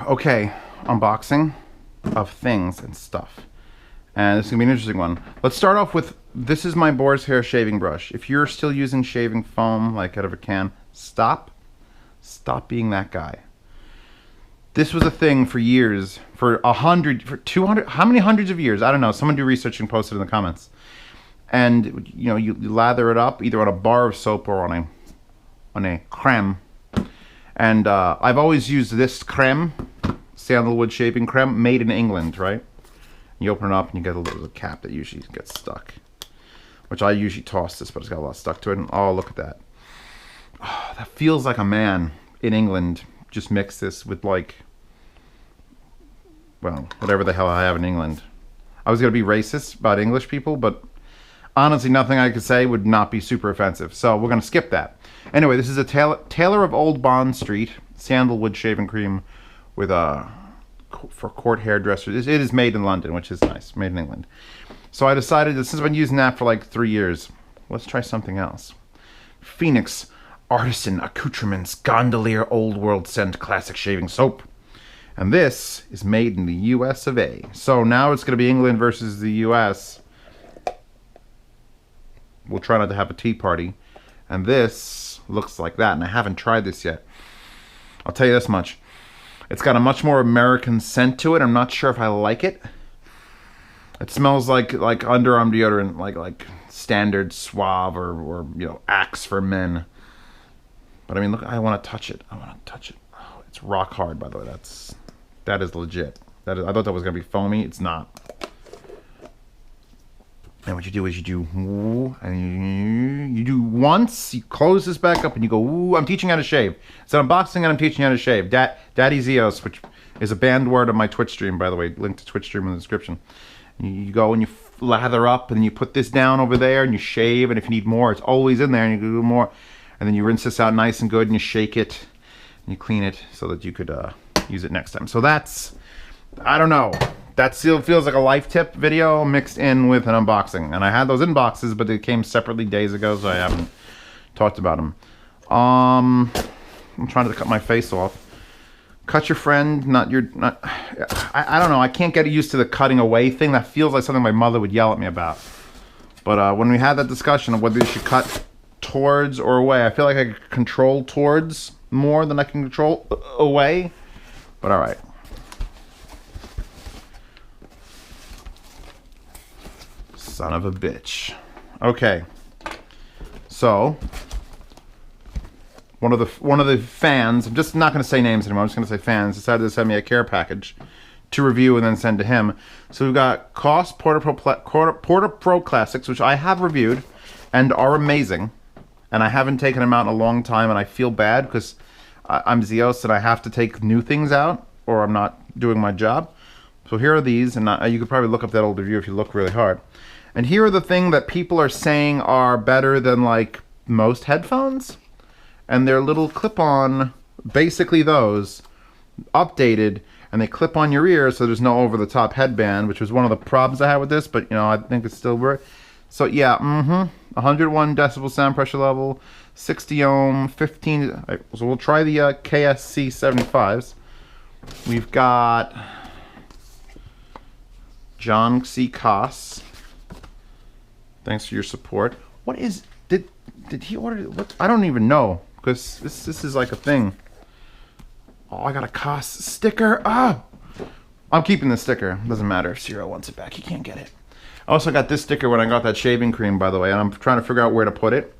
Okay, unboxing of things and stuff. And this is going to be an interesting one. Let's start off with, this is my boar's hair shaving brush. If you're still using shaving foam, like out of a can, stop. Stop being that guy. This was a thing for years, for 100, for 200, how many hundreds of years? I don't know. Someone do research and post it in the comments. And, you know, you lather it up either on a bar of soap or on a creme. And I've always used this creme, sandalwood shaving creme, made in England, right? You open it up and you get a little cap that usually gets stuck. Which I usually toss this, but it's got a lot stuck to it. And oh, look at that. Oh, that feels like a man in England just mixed this with, like, well, whatever the hell I have in England. I was going to be racist about English people, but honestly, nothing I could say would not be super offensive. So we're going to skip that. Anyway, this is a Taylor of Old Bond Street sandalwood shaving cream with for court hairdressers. It is made in London, which is nice. Made in England. So I decided that since I've been using that for like 3 years, let's try something else. Phoenix Artisan Accoutrements Gondolier Old World Scent Classic Shaving Soap. And this is made in the US of A. So now it's going to be England versus the US. We'll try not to have a tea party. And this looks like that. And I haven't tried this yet. I'll tell you this much. It's got a much more American scent to it. I'm not sure if I like it. It smells like underarm deodorant, like standard Suave or you know, Axe for men. But I mean, look, I want to touch it. I want to touch it. Oh, it's rock hard, by the way. That is legit. I thought that was gonna be foamy. It's not. And what you do is you do ooh, and you do once. You close this back up and you go. Ooh, I'm teaching how to shave. It's an unboxing and I'm teaching how to shave. Daddy Zeos, which is a banned word on my Twitch stream, by the way. Link to Twitch stream in the description. You go and you lather up and you put this down over there and you shave. And if you need more, it's always in there. And you do more. And then you rinse this out nice and good and you shake it and you clean it so that you could use it next time. So that's, I don't know. That still feels like a life tip video mixed in with an unboxing. And I had those in boxes, but they came separately days ago, so I haven't talked about them. I'm trying to cut my face off. Cut your friend, not your... I don't know. I can't get used to the cutting away thing. That feels like something my mother would yell at me about. But when we had that discussion of whether you should cut towards or away, I feel like I could control towards more than I can control away. But all right. Son of a bitch. Okay. So one of the fans, I'm just not going to say names anymore. I'm just going to say fans decided to send me a care package to review and then send to him. So we've got Koss Porta Pro Classics, which I have reviewed and are amazing. And I haven't taken them out in a long time, and I feel bad because I'm Zeos and I have to take new things out or I'm not doing my job. So here are these, and you could probably look up that old review if you look really hard. And here are the thing that people are saying are better than like most headphones. And they're little clip-on, basically those, updated, and they clip on your ear so there's no over-the-top headband, which was one of the problems I had with this, but you know, I think it's still worth. So yeah, 101 decibel sound pressure level, 60 ohm, 15. So we'll try the KSC 75s. We've got John C. Koss. Thanks for your support. What is, did he order, what? I don't even know, because this is like a thing. Oh, I got a Koss sticker. Oh, I'm keeping the sticker. Doesn't matter if Ciro wants it back. He can't get it. I also got this sticker when I got that shaving cream, by the way, and I'm trying to figure out where to put it,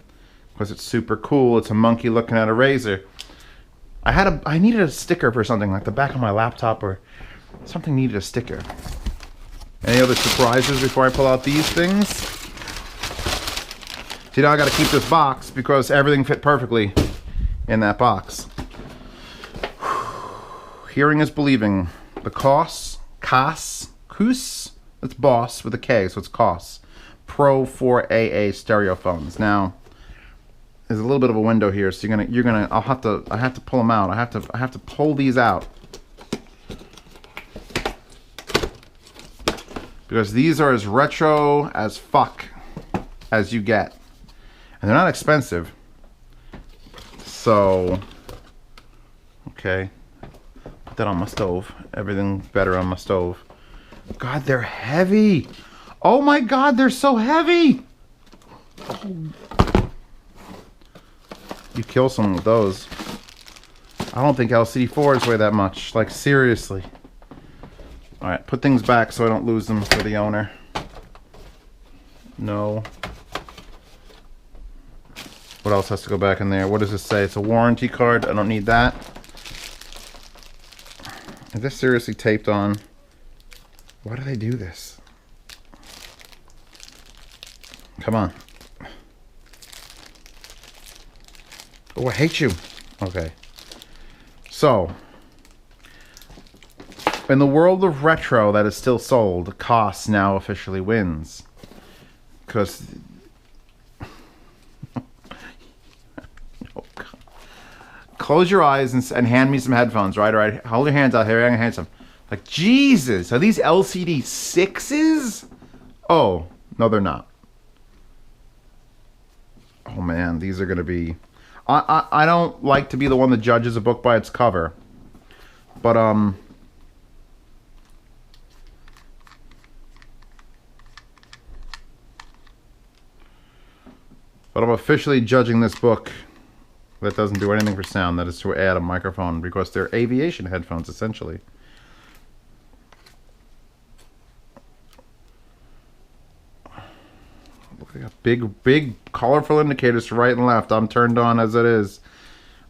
because it's super cool. It's a monkey looking at a razor. I needed a sticker for something, like the back of my laptop or something needed a sticker. Any other surprises before I pull out these things? See, now I gotta keep this box because everything fit perfectly in that box. Hearing is believing. The Koss, that's Boss with a K, so it's Koss. Pro 4AA stereo phones. Now, there's a little bit of a window here, so I have to pull them out. I have to pull these out. Because these are as retro as fuck as you get. And they're not expensive. So, okay. than on my stove. Everything's better on my stove. God, they're heavy. Oh my God, they're so heavy. You kill someone with those. I don't think LCD4s weigh that much. Like, seriously. Alright, put things back so I don't lose them for the owner. No. What else has to go back in there? What does this say? It's a warranty card. I don't need that. Is this seriously taped on? Why do they do this? Come on. Oh, I hate you. Okay. So, in the world of retro that is still sold, Koss now officially wins. Because... oh, close your eyes and hand me some headphones, right? All right, hold your hands out here. I'm going to hand some. Like, Jesus, are these LCD 6s? Oh, no, they're not. Oh, man, these are going to be... I don't like to be the one that judges a book by its cover. But, I'm officially judging this book that doesn't do anything for sound. That is to add a microphone because they're Aviation headphones, essentially. They got big, colorful indicators to right and left. I'm turned on as it is.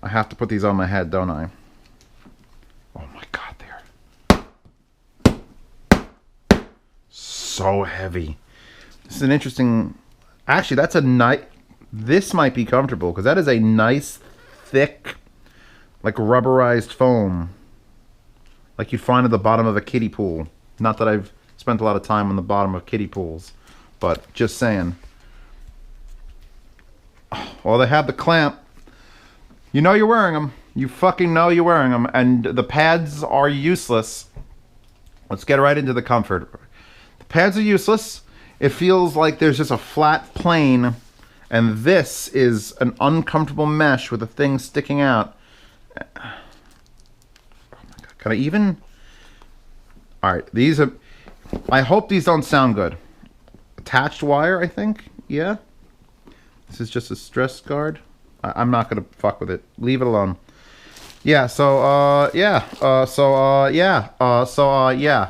I have to put these on my head, don't I? Oh my God, they're so heavy. This is an interesting... Actually, that's a nice... This might be comfortable because that is a nice, thick, like rubberized foam. Like you'd find at the bottom of a kiddie pool. Not that I've spent a lot of time on the bottom of kiddie pools, but just saying. Well, they have the clamp. You know you're wearing them. You fucking know you're wearing them. And the pads are useless. Let's get right into the comfort. The pads are useless. It feels like there's just a flat plane. And this is an uncomfortable mesh with a thing sticking out. Oh my God. Can I even? Alright, these are... I hope these don't sound good. Attached wire, I think? Yeah? This is just a stress guard. I'm not going to fuck with it. Leave it alone. Yeah, so, yeah. Yeah.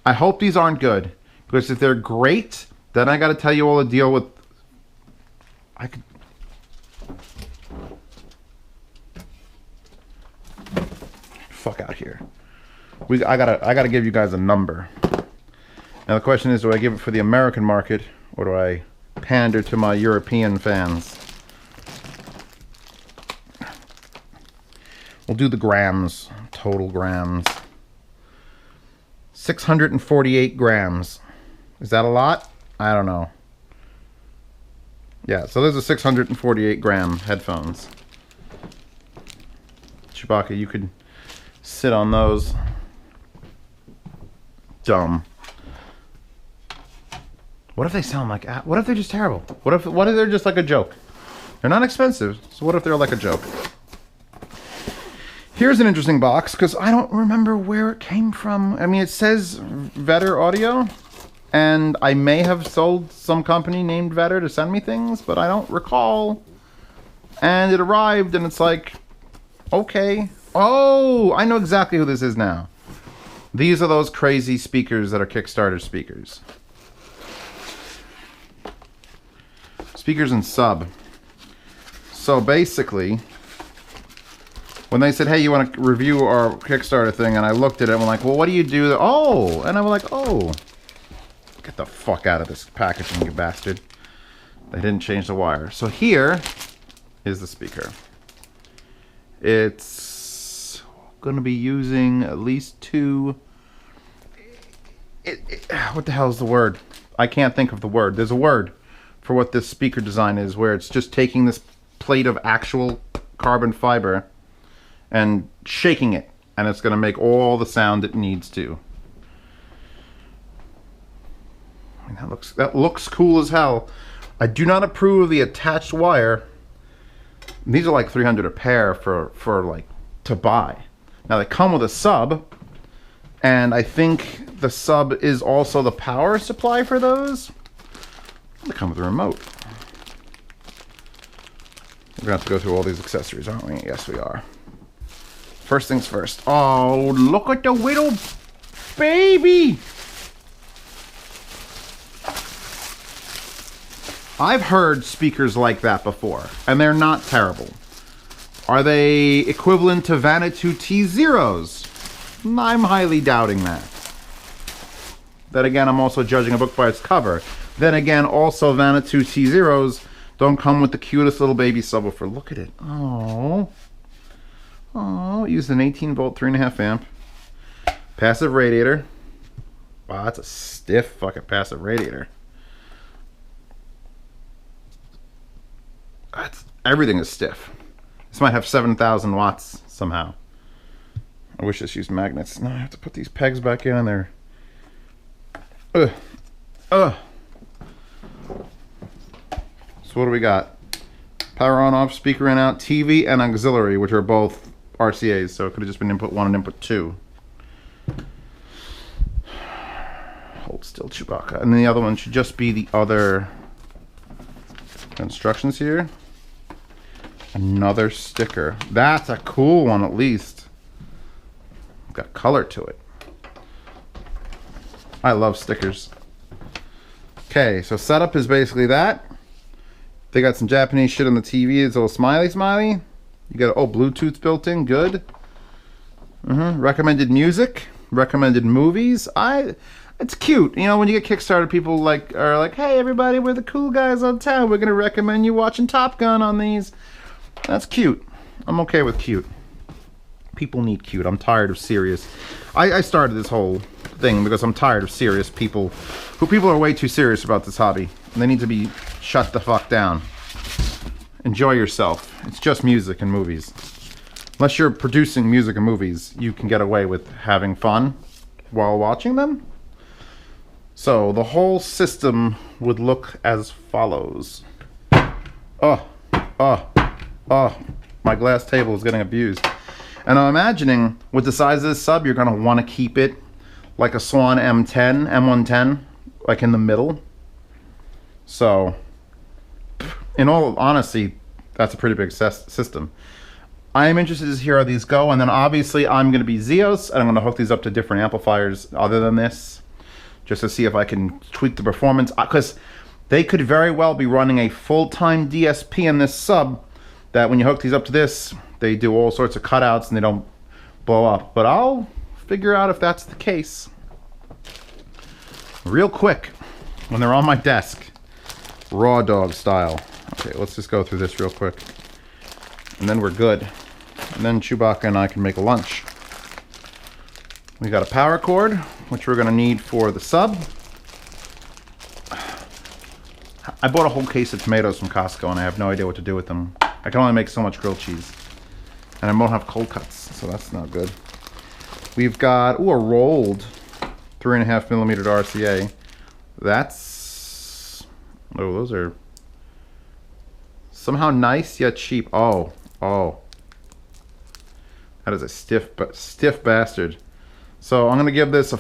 I hope these aren't good. Because if they're great, then I got to tell you all the deal with... I could... Fuck out here. I gotta give you guys a number. Now the question is, do I give it for the American market or do I pander to my European fans? We'll do the grams, total grams. 648 grams. Is that a lot? I don't know. Yeah, so there's a 648 gram headphones. Chewbacca, you could sit on those. Dumb. What if they sound like... What if they're just terrible? What if they're just like a joke? They're not expensive, so what if they're like a joke? Here's an interesting box, because I don't remember where it came from. I mean, it says Vetr Audio, and I may have sold some company named Vetr to send me things, but I don't recall. And it arrived, and it's like, okay. Oh, I know exactly who this is now. These are those crazy speakers that are Kickstarter speakers. Speakers and sub. So basically, when they said, hey, you want to review our Kickstarter thing, and I looked at it and I'm like, well, what do you do? Oh, and I'm like, oh, get the fuck out of this packaging, you bastard. They didn't change the wire. So here is the speaker. It's going to be using at least two... what the hell is the word? I can't think of the word. There's a word for what this speaker design is, where it's just taking this plate of actual carbon fiber and shaking it, and it's going to make all the sound it needs to. I mean, that looks cool as hell. I do not approve of the attached wire. These are like $300 a pair for like to buy. Now they come with a sub, and I think the sub is also the power supply for those. They come with a remote. We're gonna have to go through all these accessories, aren't we? Yes, we are. First things first. Oh, look at the little baby! I've heard speakers like that before, and they're not terrible. Are they equivalent to Vanuatu T0s? I'm highly doubting that. Then again, I'm also judging a book by its cover. Then again, also Vanuatu T0s don't come with the cutest little baby subwoofer. Look at it. Oh. Oh, it used an 18 volt, 3.5 amp. Passive radiator. Wow, that's a stiff fucking passive radiator. Everything is stiff. This might have 7,000 watts somehow. I wish this used magnets. No, I have to put these pegs back in there. So what do we got? Power on, off, speaker in, out, TV, and auxiliary, which are both RCAs, so it could have just been input 1 and input 2. Hold still, Chewbacca. And then the other one should just be the other instructions here. Another sticker. That's a cool one, at least. Got color to it. I love stickers. Okay, so setup is basically that. They got some Japanese shit on the TV. It's a little smiley. You got, oh, Bluetooth built in. Good. Recommended music. Recommended movies. It's cute. You know, when you get Kickstarter, people are like, hey, everybody, we're the cool guys on town. We're going to recommend you watching Top Gun on these. That's cute. I'm okay with cute. People need cute. I'm tired of serious. I started this whole thing because I'm tired of serious people. People are way too serious about this hobby. And they need to be shut the fuck down. Enjoy yourself. It's just music and movies. Unless you're producing music and movies, you can get away with having fun while watching them. So the whole system would look as follows. My glass table is getting abused. And I'm imagining with the size of this sub, you're gonna want to keep it like a Swan M110, like in the middle. So, in all honesty, that's a pretty big system. I am interested to hear how these go, and then obviously I'm going to be Zeos, and I'm going to hook these up to different amplifiers other than this, just to see if I can tweak the performance, because they could very well be running a full-time DSP in this sub, that when you hook these up to this, they do all sorts of cutouts and they don't blow up. But I'll figure out if that's the case real quick when they're on my desk. Raw dog style. Okay, let's just go through this real quick. And then we're good. And then Chewbacca and I can make a lunch. We got a power cord, which we're gonna need for the sub. I bought a whole case of tomatoes from Costco and I have no idea what to do with them. I can only make so much grilled cheese. And I won't have cold cuts, so that's not good. We've got, a rolled 3.5 millimeter RCA. That's, those are somehow nice yet cheap. Oh. That is a stiff bastard. So I'm gonna give this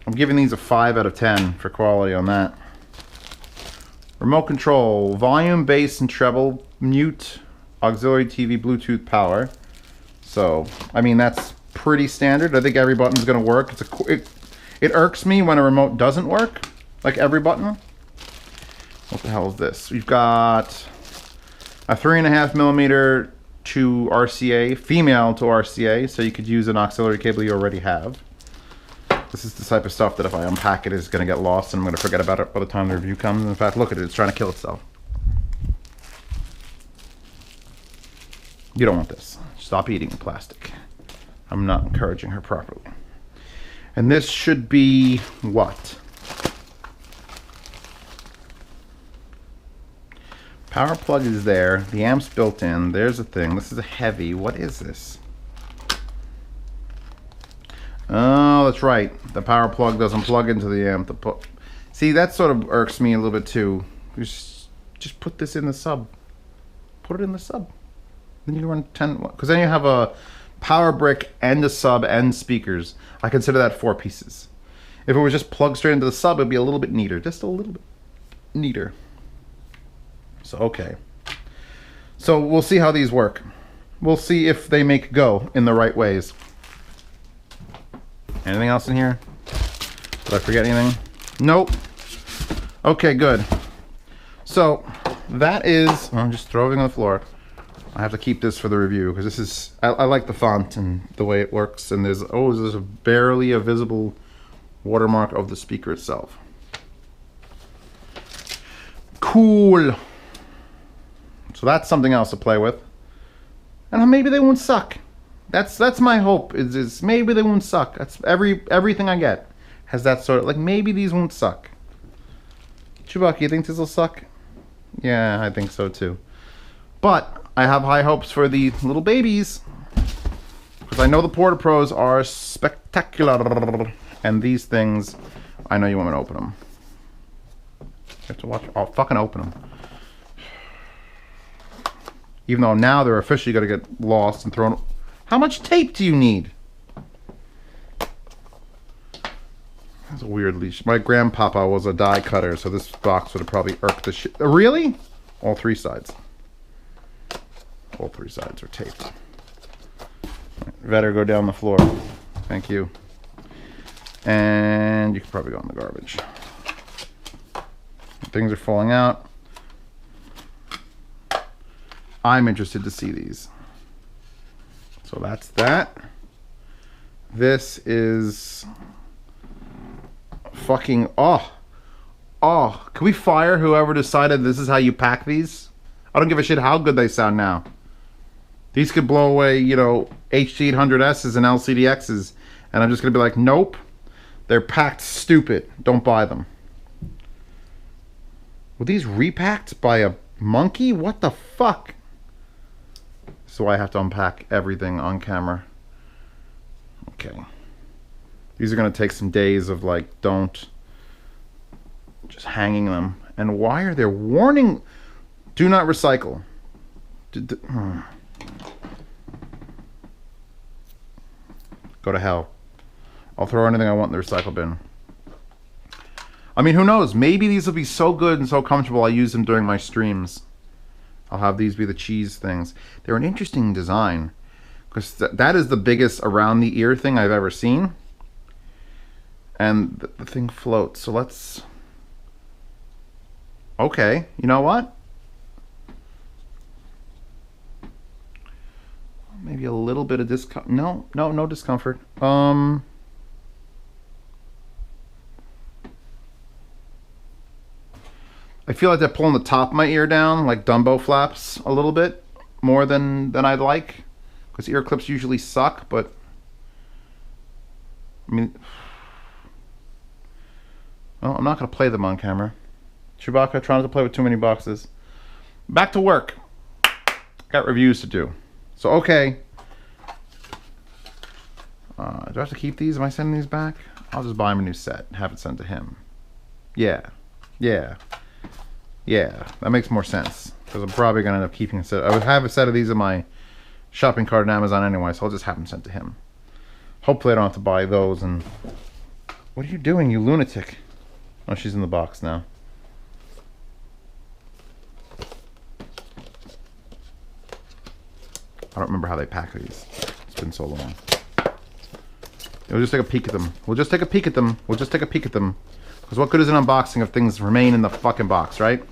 I'm giving these a 5 out of 10 for quality on that. Remote control, volume, bass, and treble, mute, auxiliary TV, Bluetooth power. So, I mean, that's pretty standard. I think every button's gonna work. It irks me when a remote doesn't work, like every button. What the hell is this? We've got a 3.5 millimeter to RCA, female to RCA, so you could use an auxiliary cable you already have. This is the type of stuff that if I unpack it is going to get lost and I'm going to forget about it by the time the review comes. In fact, look at it, it's trying to kill itself. You don't want this. Stop eating the plastic. I'm not encouraging her properly. And this should be what? Power plug is there. The amp's built in. There's a thing. This is a heavy. What is this? Oh, that's right. The power plug doesn't plug into the amp. See, that sort of irks me a little bit too. Just put this in the sub. Put it in the sub. Then you run 10, because then you have a power brick and a sub and speakers. I consider that 4 pieces. If it was just plugged straight into the sub, it'd be a little bit neater. Just a little bit neater. So, okay. So we'll see how these work. We'll see if they make go in the right ways. Anything else in here? Did I forget anything? Nope. Okay, good. So that is, I'm just throwing it on the floor. I have to keep this for the review because this is, I like the font and the way it works. And there's barely a visible watermark of the speaker itself. Cool. So that's something else to play with. And maybe they won't suck. That's my hope, is maybe they won't suck. That's everything I get has that sort of, like, maybe these won't suck. Chewbacca, you think this will suck? Yeah, I think so too. But I have high hopes for the little babies, because I know the Porta Pros are spectacular, and these things, I know you want me to open them. You have to watch. I'll fucking open them. Even though now they're officially going to get lost and thrown. How much tape do you need? That's a weird leash. My grandpapa was a die cutter, so this box would have probably irked the shit. Really? All 3 sides. All 3 sides are taped. Vetr, go down the floor. Thank you. And you can probably go in the garbage. Things are falling out. I'm interested to see these. So that's that. This is fucking, oh, can we fire whoever decided this is how you pack these? I don't give a shit how good they sound now. These could blow away, you know, HD800Ss and LCDXs, and I'm just gonna be like, nope, they're packed stupid. Don't buy them. Were these repacked by a monkey? What the fuck? So I have to unpack everything on camera. Okay. These are gonna take some days of, like, just hanging them. And why are there warning? Do not recycle. Go to hell. I'll throw anything I want in the recycle bin. I mean, who knows? Maybe these will be so good and so comfortable I'll use them during my streams. I'll have these be the cheese things. They're an interesting design, because that is the biggest around the ear thing I've ever seen. And the thing floats. So let's... Okay, you know what? Maybe a little bit of discomfort. No discomfort. I feel like they're pulling the top of my ear down, like Dumbo flaps, a little bit more than I'd like, because ear clips usually suck. But I mean, well, I'm not gonna play them on camera. Chewbacca, try not to play with too many boxes. Back to work. Got reviews to do. So okay. Do I have to keep these? Am I sending these back? I'll just buy him a new set and have it sent to him. Yeah. That makes more sense, because I'm probably gonna end up keeping a set. I would have a set of these in my shopping cart on Amazon anyway, so I'll just have them sent to him. Hopefully I don't have to buy those. And what are you doing, you lunatic? Oh, she's in the box now. I don't remember how they pack these. It's been so long. We'll just take a peek at them. Because what good is an unboxing if things remain in the fucking box, right?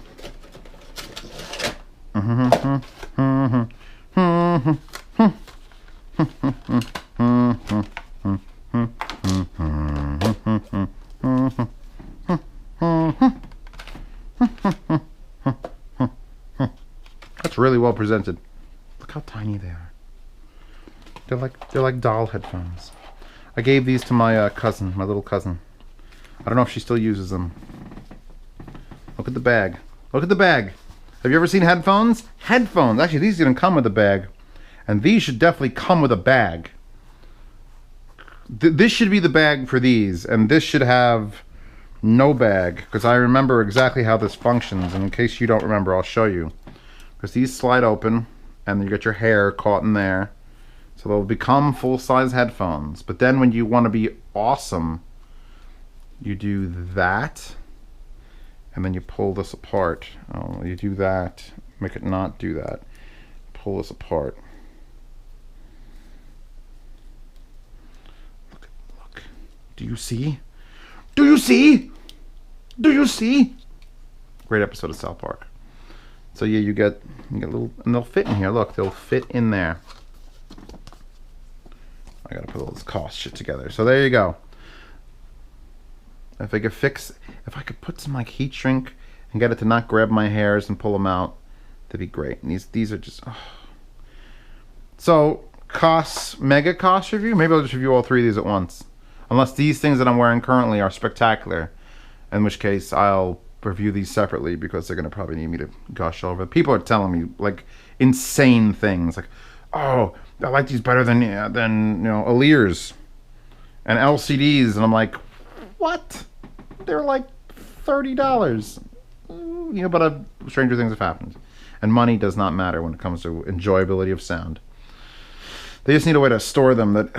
That's really well presented. Look how tiny they are. They're like doll headphones. I gave these to my cousin, my little cousin. I don't know if she still uses them. Look at the bag. Look at the bag. Have you ever seen headphones? Headphones. Actually, these didn't come with a bag. And these should definitely come with a bag. This should be the bag for these. And this should have no bag. Because I remember exactly how this functions. And in case you don't remember, I'll show you. Because these slide open. and you get your hair caught in there. So they'll become full-size headphones. But then when you want to be awesome, you do that, and then you pull this apart. Oh, you do that, make it not do that. Pull this apart. Look. Do you see? Do you see? Do you see? Great episode of South Park. So yeah, you get a little, and they'll fit in here. Look, they'll fit in there. I gotta put all this Koss shit together. So there you go. If I could put some like heat shrink and get it to not grab my hairs and pull them out, that'd be great. And these are just. Oh. So Koss, mega Koss review. Maybe I'll just review all three of these at once, unless these things that I'm wearing currently are spectacular, in which case I'll review these separately because they're gonna probably need me to gush over. People are telling me like insane things, like, oh, I like these better than Alears and LCDs, and I'm like, what? They're like $30. But stranger things have happened, and money does not matter when it comes to enjoyability of sound. They just need a way to store them that.